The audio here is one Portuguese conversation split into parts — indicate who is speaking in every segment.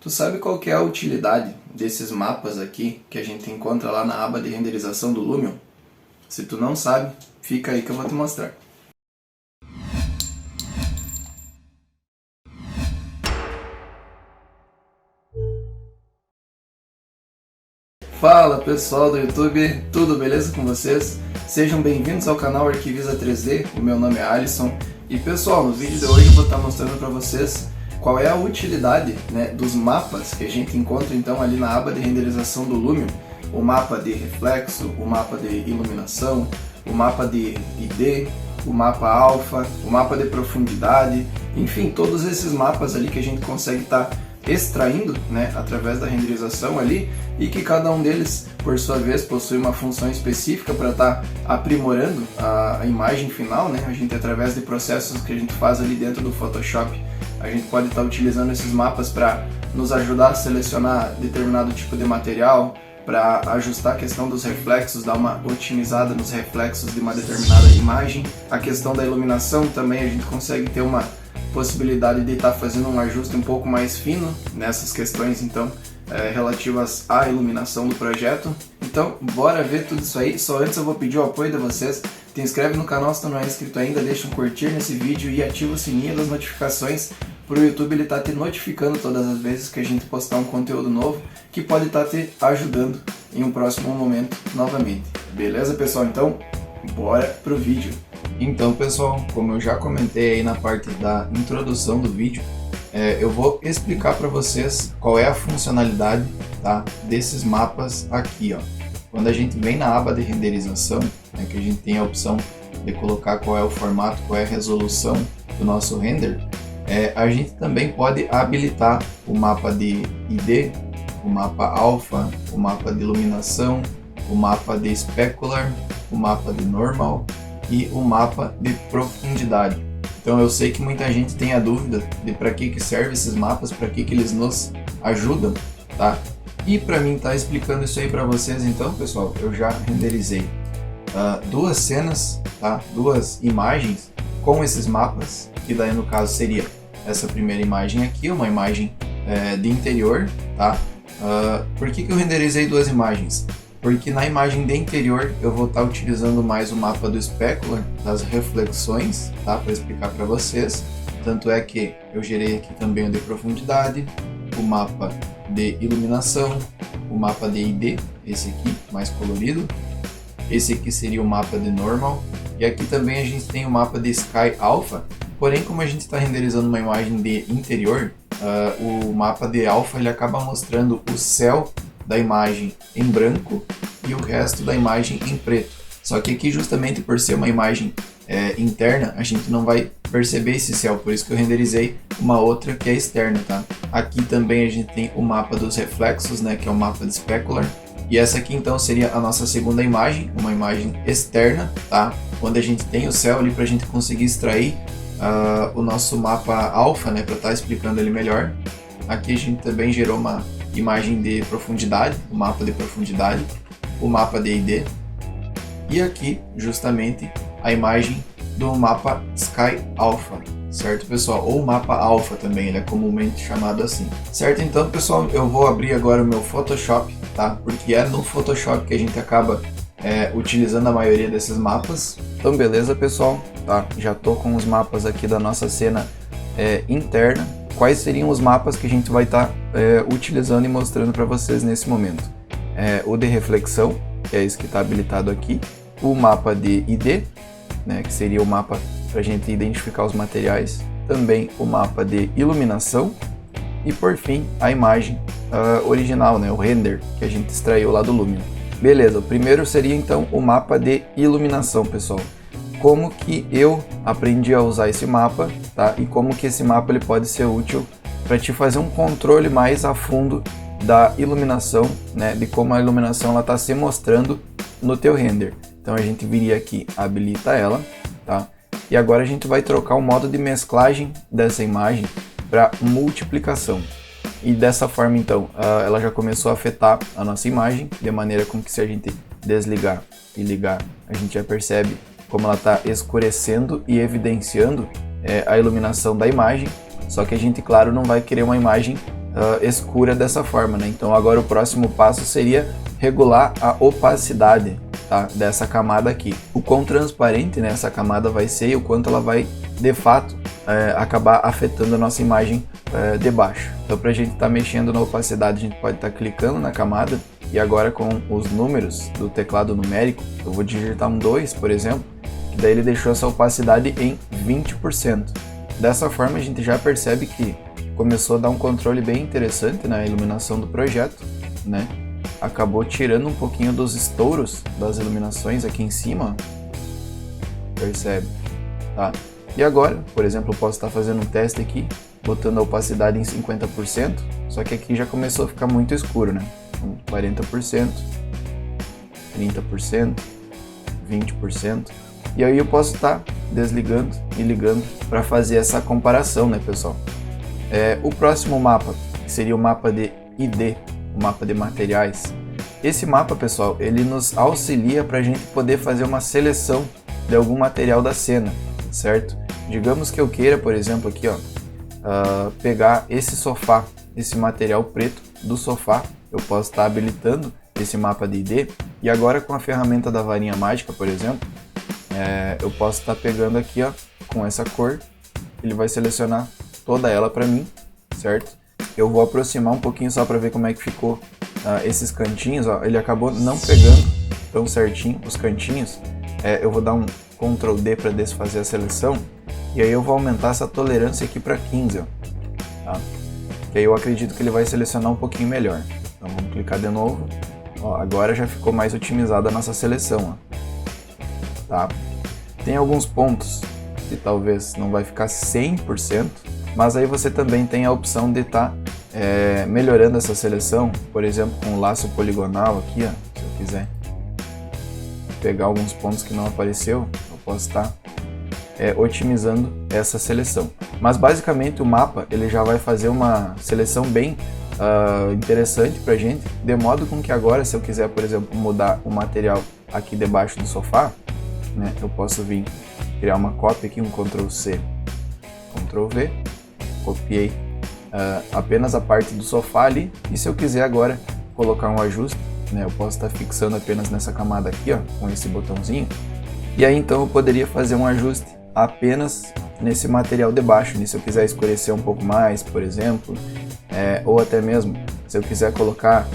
Speaker 1: Tu sabe qual que é a utilidade desses mapas aqui que a gente encontra lá na aba de renderização do Lumion? Se tu não sabe, fica aí que eu vou te mostrar. Fala pessoal do YouTube, tudo beleza com vocês? Sejam bem-vindos ao canal Arquivisa 3D, o meu nome é Alisson. E pessoal, no vídeo de hoje eu vou estar mostrando para vocês qual é a utilidade, dos mapas que a gente encontra então ali na aba de renderização do Lumion. O mapa de reflexo, o mapa de iluminação, o mapa de ID, o mapa alfa, o mapa de profundidade, enfim, todos esses mapas ali que a gente consegue estar extraindo, através da renderização ali, e que cada um deles, por sua vez, possui uma função específica para estar aprimorando a imagem final, A gente, através de processos que a gente faz ali dentro do Photoshop, a gente pode estar utilizando esses mapas para nos ajudar a selecionar determinado tipo de material, para ajustar a questão dos reflexos, dar uma otimizada nos reflexos de uma determinada imagem. A questão da iluminação também a gente consegue ter uma possibilidade de estar fazendo um ajuste um pouco mais fino nessas questões então relativas à iluminação do projeto. Então bora ver tudo isso aí. Só antes eu vou pedir o apoio de vocês. Te inscreve no canal se tu não é inscrito ainda, deixa um curtir nesse vídeo e ativa o sininho das notificações para o YouTube ele estar te notificando todas as vezes que a gente postar um conteúdo novo que pode estar te ajudando em um próximo momento novamente. Beleza, pessoal? Então bora pro vídeo. Então pessoal, como eu já comentei aí na parte da introdução do vídeo, eu vou explicar para vocês qual é a funcionalidade, desses mapas aqui, ó. Quando a gente vem na aba de renderização, que a gente tem a opção de colocar qual é o formato, qual é a resolução do nosso render, a gente também pode habilitar o mapa de ID, o mapa alpha, o mapa de iluminação, o mapa de specular, o mapa de normal e o mapa de profundidade. Então eu sei que muita gente tem a dúvida de para que servem esses mapas, para que eles nos ajudam, E para mim estar explicando isso aí para vocês, então pessoal, eu já renderizei duas cenas, duas imagens com esses mapas, que daí no caso seria essa primeira imagem aqui, uma imagem de interior, Por que eu renderizei duas imagens? Porque na imagem de interior eu vou estar utilizando mais o mapa do specular, das reflexões, para explicar para vocês. Tanto é que eu gerei aqui também o de profundidade, o mapa de iluminação, o mapa de ID, esse aqui mais colorido. Esse aqui seria o mapa de normal. E aqui também a gente tem o mapa de sky alpha. Porém, como a gente está renderizando uma imagem de interior, o mapa de alpha ele acaba mostrando o céu da imagem em branco e o resto da imagem em preto. Só que aqui, justamente por ser uma imagem interna, a gente não vai perceber esse céu, por isso que eu renderizei uma outra que é externa, Aqui também a gente tem o mapa dos reflexos, que é o mapa de specular. E essa aqui então seria a nossa segunda imagem, uma imagem externa, onde a gente tem o céu ali para a gente conseguir extrair o nosso mapa alpha, para estar explicando ele melhor. Aqui a gente também gerou uma imagem de profundidade, o mapa de profundidade, o mapa de ID, e aqui justamente a imagem do mapa Sky Alpha, certo pessoal? Ou mapa Alpha também, ele é comumente chamado assim, certo? Então pessoal, eu vou abrir agora o meu Photoshop, porque é no Photoshop que a gente acaba utilizando a maioria desses mapas. Então beleza pessoal, já tô com os mapas aqui da nossa cena interna. Quais seriam os mapas que a gente vai estar utilizando e mostrando para vocês nesse momento? O de reflexão, que é esse que está habilitado aqui, o mapa de ID, que seria o mapa para a gente identificar os materiais, também o mapa de iluminação e por fim a imagem original, o render que a gente extraiu lá do Lumion. Beleza, o primeiro seria então o mapa de iluminação, pessoal. Como que eu aprendi a usar esse mapa, e como que esse mapa ele pode ser útil para te fazer um controle mais a fundo da iluminação, de como a iluminação está se mostrando no teu render. Então a gente viria aqui, habilita ela, e agora a gente vai trocar o modo de mesclagem dessa imagem para multiplicação. E dessa forma então, ela já começou a afetar a nossa imagem, de maneira com que se a gente desligar e ligar, a gente já percebe como ela está escurecendo e evidenciando a iluminação da imagem. Só que a gente, claro, não vai querer uma imagem escura dessa forma, né? Então agora o próximo passo seria regular a opacidade, tá, dessa camada aqui. O quão transparente, né, essa camada vai ser e o quanto ela vai de fato acabar afetando a nossa imagem de baixo. Então para a gente estar mexendo na opacidade, a gente pode estar clicando na camada e agora com os números do teclado numérico, eu vou digitar um 2, por exemplo, que daí ele deixou essa opacidade em 20%. Dessa forma a gente já percebe que começou a dar um controle bem interessante na iluminação do projeto, né? Acabou tirando um pouquinho dos estouros das iluminações aqui em cima, percebe? Tá? E agora, por exemplo, eu posso estar fazendo um teste aqui, botando a opacidade em 50%, só que aqui já começou a ficar muito escuro, né? 40%, 30%, 20%, e aí eu posso estar desligando e ligando para fazer essa comparação, né, pessoal? O próximo mapa, que seria o mapa de ID, o mapa de materiais. Esse mapa, pessoal, ele nos auxilia para a gente poder fazer uma seleção de algum material da cena, certo? Digamos que eu queira, por exemplo, aqui, ó, pegar esse sofá, esse material preto do sofá, eu posso estar habilitando esse mapa de ID e agora com a ferramenta da varinha mágica, por exemplo, eu posso estar pegando aqui, ó, com essa cor, ele vai selecionar toda ela para mim, certo? Eu vou aproximar um pouquinho só para ver como é que ficou esses cantinhos, ó, ele acabou não pegando tão certinho os cantinhos, eu vou dar um Ctrl D para desfazer a seleção e aí eu vou aumentar essa tolerância aqui para 15, ó, tá? Que aí eu acredito que ele vai selecionar um pouquinho melhor. Então vamos clicar de novo, ó, agora já ficou mais otimizada a nossa seleção, ó, tá? Tem alguns pontos que talvez não vai ficar 100%, mas aí você também tem a opção de estar melhorando essa seleção, por exemplo, com o laço poligonal aqui, ó, se eu quiser pegar alguns pontos que não apareceu, eu posso estar otimizando essa seleção. Mas basicamente o mapa ele já vai fazer uma seleção bem interessante pra gente, de modo com que agora, se eu quiser, por exemplo, mudar o material aqui debaixo do sofá, né, eu posso vir criar uma cópia aqui, um Ctrl C, Ctrl V, copiei apenas a parte do sofá ali, e se eu quiser agora colocar um ajuste, né, eu posso estar fixando apenas nessa camada aqui, ó, com esse botãozinho, e aí então eu poderia fazer um ajuste apenas nesse material de baixo, se eu quiser escurecer um pouco mais, por exemplo, ou até mesmo se eu quiser colocar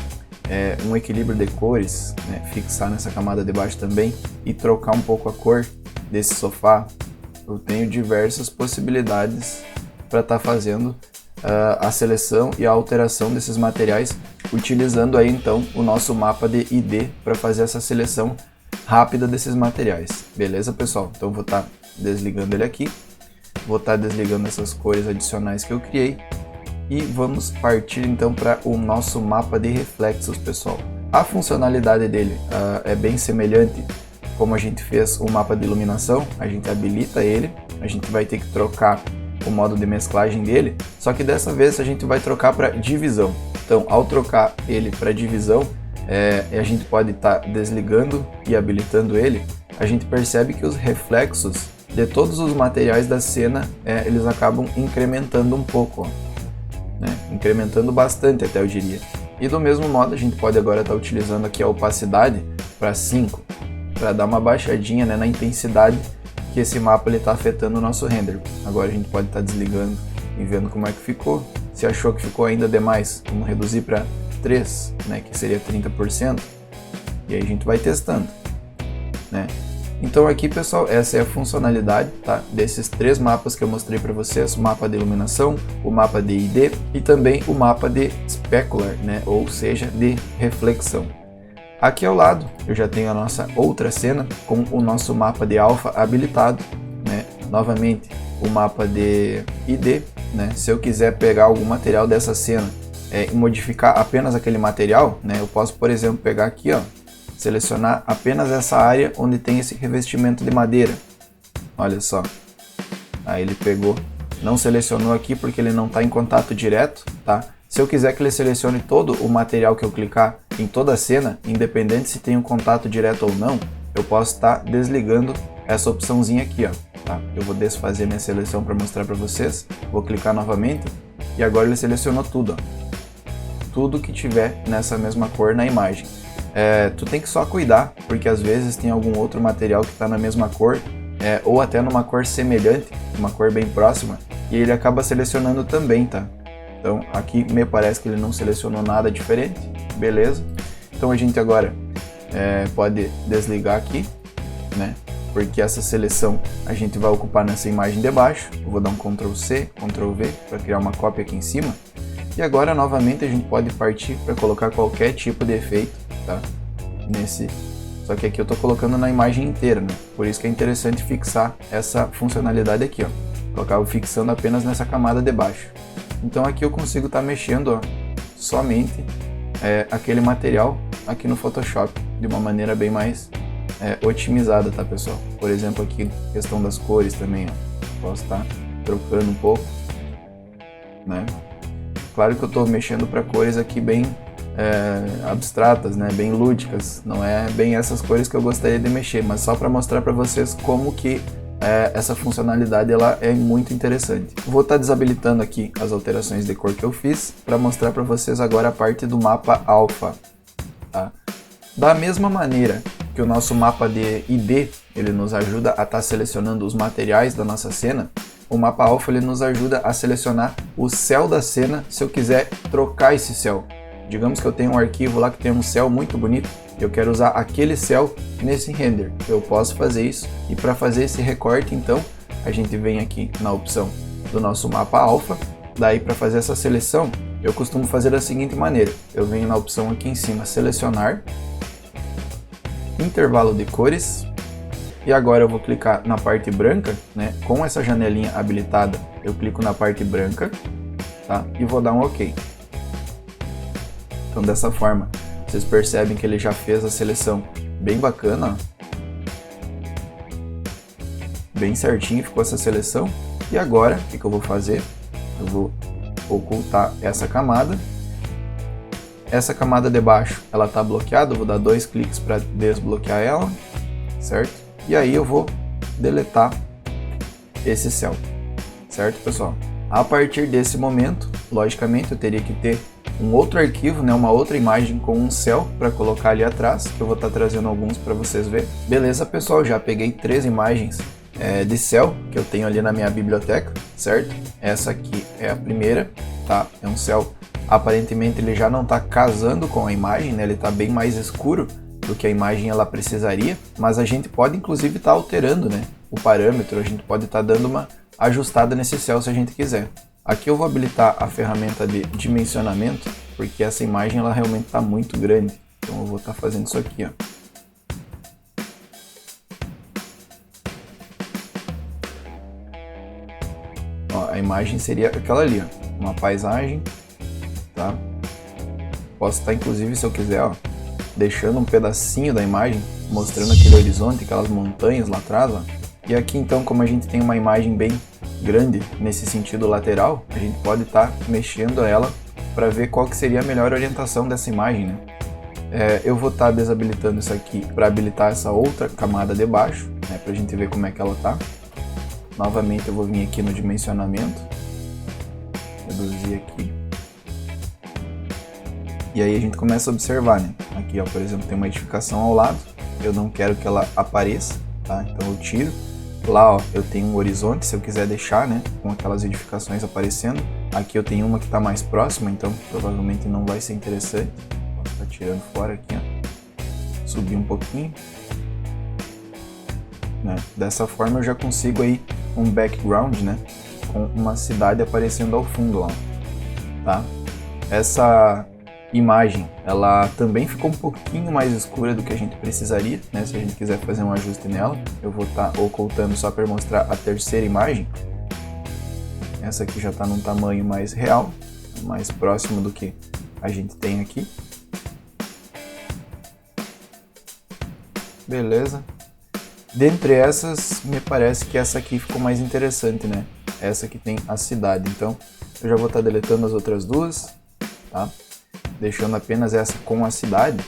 Speaker 1: um equilíbrio de cores, né, fixar nessa camada de baixo também e trocar um pouco a cor desse sofá, eu tenho diversas possibilidades para estar fazendo a seleção e a alteração desses materiais, utilizando aí então o nosso mapa de ID para fazer essa seleção rápida desses materiais. Beleza, pessoal? Então vou estar desligando ele aqui, vou estar desligando essas cores adicionais que eu criei e vamos partir então para o nosso mapa de reflexos, pessoal. A funcionalidade dele é bem semelhante como a gente fez o mapa de iluminação, a gente habilita ele, a gente vai ter que trocar o modo de mesclagem dele, só que dessa vez a gente vai trocar para divisão. Então, ao trocar ele para divisão, a gente pode estar desligando e habilitando ele, a gente percebe que os reflexos de todos os materiais da cena, eles acabam incrementando um pouco, ó, né? Incrementando bastante até, eu diria. E do mesmo modo, a gente pode agora estar utilizando aqui a opacidade para 5, para dar uma baixadinha, né, na intensidade que esse mapa está afetando o nosso render. Agora a gente pode estar desligando e vendo como é que ficou. Se achou que ficou ainda demais, vamos reduzir para 3, né, que seria 30%, e aí a gente vai testando, né? Então aqui, pessoal, essa é a funcionalidade, tá, desses 3 mapas que eu mostrei para vocês: o mapa de iluminação, o mapa de ID e também o mapa de specular, né, ou seja, de reflexão. Aqui ao lado eu já tenho a nossa outra cena com o nosso mapa de alfa habilitado, né? Novamente o mapa de ID, né? Se eu quiser pegar algum material dessa cena e modificar apenas aquele material, né? Eu posso, por exemplo, pegar aqui, ó, selecionar apenas essa área onde tem esse revestimento de madeira. Olha só, aí ele pegou, não selecionou aqui porque ele não está em contato direto, tá? Se eu quiser que ele selecione todo o material que eu clicar em toda a cena, independente se tem um contato direto ou não, eu posso estar desligando essa opçãozinha aqui, ó, tá? Eu vou desfazer minha seleção para mostrar para vocês, vou clicar novamente e agora ele selecionou tudo, ó. tudo que tiver nessa mesma cor na imagem. Tu tem que só cuidar, porque às vezes tem algum outro material que está na mesma cor, ou até numa cor semelhante, uma cor bem próxima, e ele acaba selecionando também, tá? Então aqui me parece que ele não selecionou nada diferente, beleza? Então a gente agora pode desligar aqui, né? Porque essa seleção a gente vai ocupar nessa imagem de baixo. Eu vou dar um Ctrl C, Ctrl V para criar uma cópia aqui em cima. E agora novamente a gente pode partir para colocar qualquer tipo de efeito, tá? Só que aqui eu estou colocando na imagem inteira, né? Por isso que é interessante fixar essa funcionalidade aqui, ó. Eu acabo fixando apenas nessa camada de baixo. Então aqui eu consigo estar mexendo, ó, somente aquele material aqui no Photoshop de uma maneira bem mais otimizada, tá, pessoal? Por exemplo, aqui questão das cores também, ó, posso estar trocando um pouco, né? Claro que eu estou mexendo para cores aqui bem abstratas, né? Bem lúdicas, não é bem essas cores que eu gostaria de mexer, mas só para mostrar para vocês como que essa funcionalidade ela é muito interessante. Vou estar desabilitando aqui as alterações de cor que eu fiz para mostrar para vocês agora a parte do mapa alfa, tá? Da mesma maneira que o nosso mapa de ID ele nos ajuda a estar selecionando os materiais da nossa cena, o mapa alfa ele nos ajuda a selecionar o céu da cena se eu quiser trocar esse céu. Digamos que eu tenho um arquivo lá que tem um céu muito bonito, eu quero usar aquele céu nesse render. Eu posso fazer isso, e para fazer esse recorte então, a gente vem aqui na opção do nosso mapa alfa. Daí para fazer essa seleção, eu costumo fazer da seguinte maneira: eu venho na opção aqui em cima, selecionar, intervalo de cores, e agora eu vou clicar na parte branca, né? Com essa janelinha habilitada, eu clico na parte branca, tá? E vou dar um OK. Então dessa forma, vocês percebem que ele já fez a seleção bem bacana, ó. Bem certinho ficou essa seleção. E agora, o que eu vou fazer? Eu vou ocultar essa camada. Essa camada de baixo, ela está bloqueada, eu vou dar 2 cliques para desbloquear ela, certo? E aí eu vou deletar esse céu, certo, pessoal? A partir desse momento, logicamente, eu teria que ter um outro arquivo, né, uma outra imagem com um céu para colocar ali atrás, que eu vou estar trazendo alguns para vocês verem. Beleza, pessoal, já peguei 3 imagens de céu que eu tenho ali na minha biblioteca, certo? Essa aqui é a primeira, tá? É um céu, aparentemente ele já não está casando com a imagem, né? Ele está bem mais escuro do que a imagem ela precisaria, mas a gente pode inclusive estar alterando, né, o parâmetro, a gente pode estar dando uma ajustada nesse céu se a gente quiser. Aqui eu vou habilitar a ferramenta de dimensionamento, porque essa imagem ela realmente está muito grande, então eu vou estar fazendo isso aqui, ó. A imagem seria aquela ali, ó, uma paisagem, tá? Posso estar inclusive, se eu quiser, ó, deixando um pedacinho da imagem, mostrando aquele horizonte, aquelas montanhas lá atrás, ó. E aqui então, como a gente tem uma imagem bem grande nesse sentido lateral, a gente pode estar mexendo ela para ver qual que seria a melhor orientação dessa imagem, né? Eu vou estar desabilitando isso aqui para habilitar essa outra camada de baixo, né, para a gente ver como é que ela tá. Novamente eu vou vir aqui no dimensionamento, reduzir aqui, e aí a gente começa a observar, né? Aqui, ó, por exemplo, tem uma edificação ao lado, eu não quero que ela apareça, tá? Então eu tiro. Lá, ó, eu tenho um horizonte, se eu quiser deixar, né, com aquelas edificações aparecendo. Aqui eu tenho uma que está mais próxima, então provavelmente não vai ser interessante. Posso estar tirando fora aqui, ó. Subir um pouquinho, né? Dessa forma eu já consigo aí um background, né, com uma cidade aparecendo ao fundo, ó, tá? Essa imagem, ela também ficou um pouquinho mais escura do que a gente precisaria, né? Se a gente quiser fazer um ajuste nela, eu vou estar ocultando só para mostrar a terceira imagem. Essa aqui já está num tamanho mais real, mais próximo do que a gente tem aqui. Beleza. Dentre essas, me parece que essa aqui ficou mais interessante, né? Essa que tem a cidade. Então, eu já vou estar deletando as outras duas, tá? Deixando apenas essa com a cidade.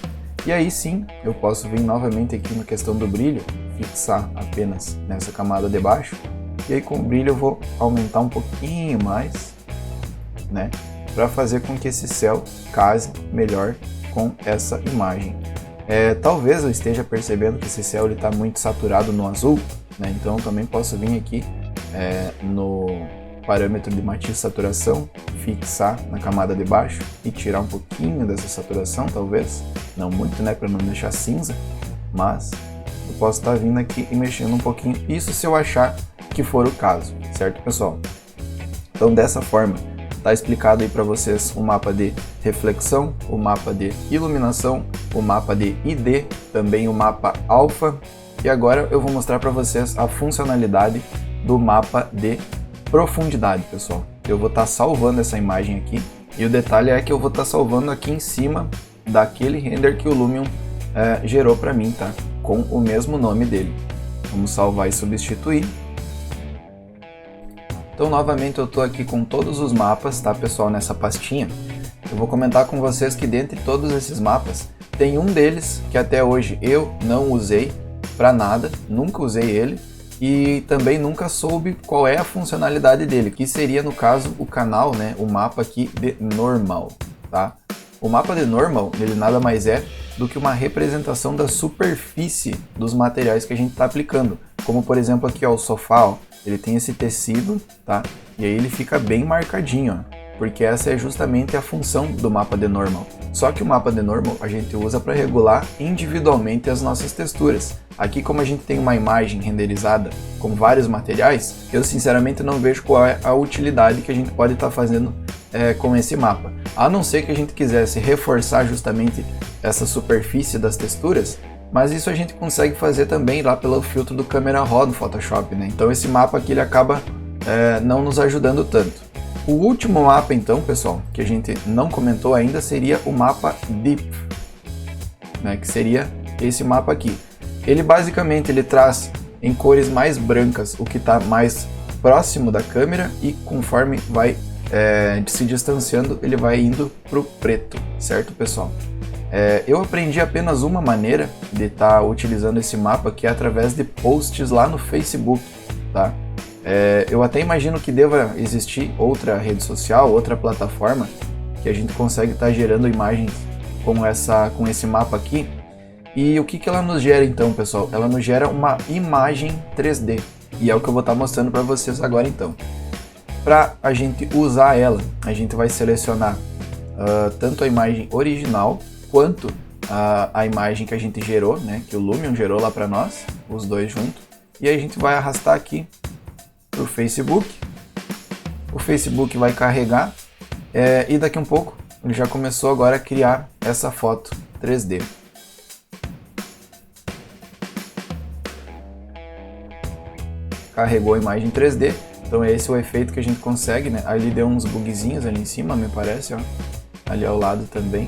Speaker 1: E aí sim, eu posso vir novamente aqui na questão do brilho, fixar apenas nessa camada de baixo. E aí com o brilho eu vou aumentar um pouquinho mais, né?
Speaker 2: para fazer com que esse céu case melhor com essa imagem. Talvez eu esteja percebendo que esse céu está muito saturado no azul, né? Então eu também posso vir aqui no parâmetro de matiz saturação, fixar na camada de baixo e tirar um pouquinho dessa saturação, talvez, não muito, né, para não deixar cinza, mas eu posso estar vindo aqui e mexendo um pouquinho, isso se eu achar que for o caso, certo, pessoal? Então dessa forma, tá explicado aí para vocês o mapa de reflexão, o mapa de iluminação, o mapa de ID, também o mapa alfa, e agora eu vou mostrar para vocês a funcionalidade do mapa de profundidade, pessoal. Eu vou estar salvando essa imagem aqui, e o detalhe é que eu vou estar salvando aqui em cima daquele render que o Lumion gerou para mim, tá? Com o mesmo nome dele. Vamos salvar e substituir. Então novamente eu estou aqui com todos os mapas, tá, pessoal, nessa pastinha. Eu vou comentar com vocês que dentre todos esses mapas, tem um deles que até hoje eu não usei para nada, nunca usei ele, e também nunca soube qual é a funcionalidade dele, que seria no caso o canal, né, o mapa aqui de normal, tá? O mapa de normal, ele nada mais é do que uma representação da superfície dos materiais que a gente está aplicando, como por exemplo aqui, ó, o sofá, ó, ele tem esse tecido, tá? E aí ele fica bem marcadinho, ó, porque essa é justamente a função do mapa de normal. Só que o mapa de normal a gente usa para regular individualmente as nossas texturas. Aqui, como a gente tem uma imagem renderizada com vários materiais, eu sinceramente não vejo qual é a utilidade que a gente pode estar fazendo com esse mapa. A não ser que a gente quisesse reforçar justamente essa superfície das texturas, mas isso a gente consegue fazer também lá pelo filtro do Camera Raw do Photoshop, né? Então esse mapa aqui ele acaba não nos ajudando tanto. O último mapa então, pessoal, que a gente não comentou ainda, seria o mapa Deep, né? Que seria esse mapa aqui. Ele basicamente ele traz em cores mais brancas o que está mais próximo da câmera e conforme vai se distanciando ele vai indo para o preto, certo, pessoal? Eu aprendi apenas uma maneira de estar utilizando esse mapa, que é através de posts lá no Facebook, tá? Eu até imagino que deva existir outra rede social, outra plataforma, que a gente consegue estar gerando imagens com esse mapa aqui. E o que ela nos gera então, pessoal? Ela nos gera uma imagem 3D, e é o que eu vou estar mostrando para vocês agora então. Para a gente usar ela, a gente vai selecionar tanto a imagem original, quanto a imagem que a gente gerou, né, que o Lumion gerou lá para nós, os dois juntos, e aí a gente vai arrastar aqui para o Facebook. O Facebook vai carregar e daqui um pouco ele já começou agora a criar essa foto 3D. Carregou a imagem 3D, então esse é o efeito que a gente consegue, né? Ali deu uns bugzinhos ali em cima, me parece, ó, ali ao lado também,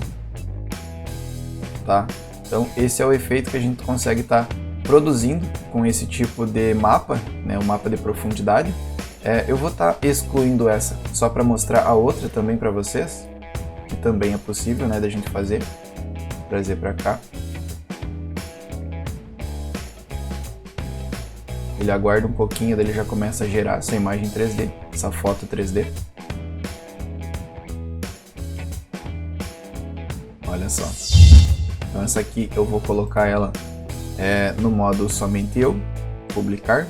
Speaker 2: tá? Então esse é o efeito que a gente consegue estar produzindo com esse tipo de mapa, né? O mapa de profundidade. Eu vou estar excluindo essa só para mostrar a outra também para vocês, que também é possível, né, da gente fazer. Trazer para cá. Ele aguarda um pouquinho, daí ele já começa a gerar essa imagem 3D, essa foto 3D. Olha só. Então essa aqui eu vou colocar ela no modo somente eu, publicar.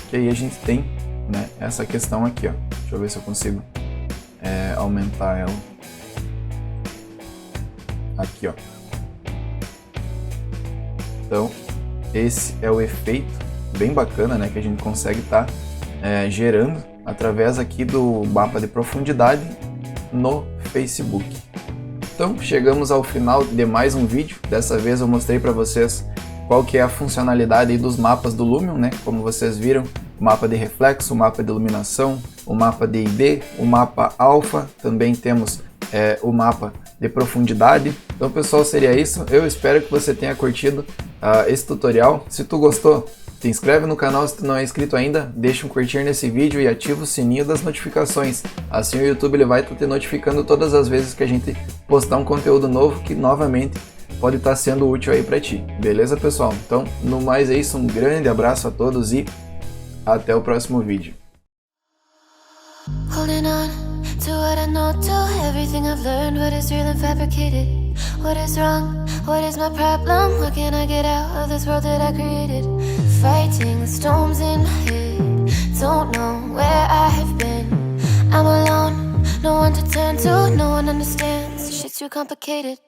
Speaker 2: Que aí a gente tem, né, essa questão aqui, ó. Deixa eu ver se eu consigo aumentar ela. Aqui, ó. Então, esse é o efeito bem bacana, né, que a gente consegue estar gerando através aqui do mapa de profundidade no Facebook. Então, chegamos ao final de mais um vídeo. Dessa vez eu mostrei para vocês qual que é a funcionalidade aí dos mapas do Lumion, né? Como vocês viram, o mapa de reflexo, o mapa de iluminação, o mapa de ID, o mapa alfa, também temos o mapa de profundidade. Então, pessoal, seria isso. Eu espero que você tenha curtido esse tutorial. Se tu gostou, te inscreve no canal se tu não é inscrito ainda, deixa um curtir nesse vídeo e ativa o sininho das notificações. Assim o YouTube ele vai estar te notificando todas as vezes que a gente postar um conteúdo novo que novamente pode estar sendo útil aí para ti. Beleza, pessoal? Então, no mais é isso, um grande abraço a todos e até o próximo vídeo.
Speaker 3: Holding on to what I know, to everything I've learned, what is real and fabricated. What is wrong? What is my problem? How can I get out of this world that I created? Fighting the storms in my head, don't know where I have been. I'm alone, no one to turn to, no one understands. Shit's too complicated.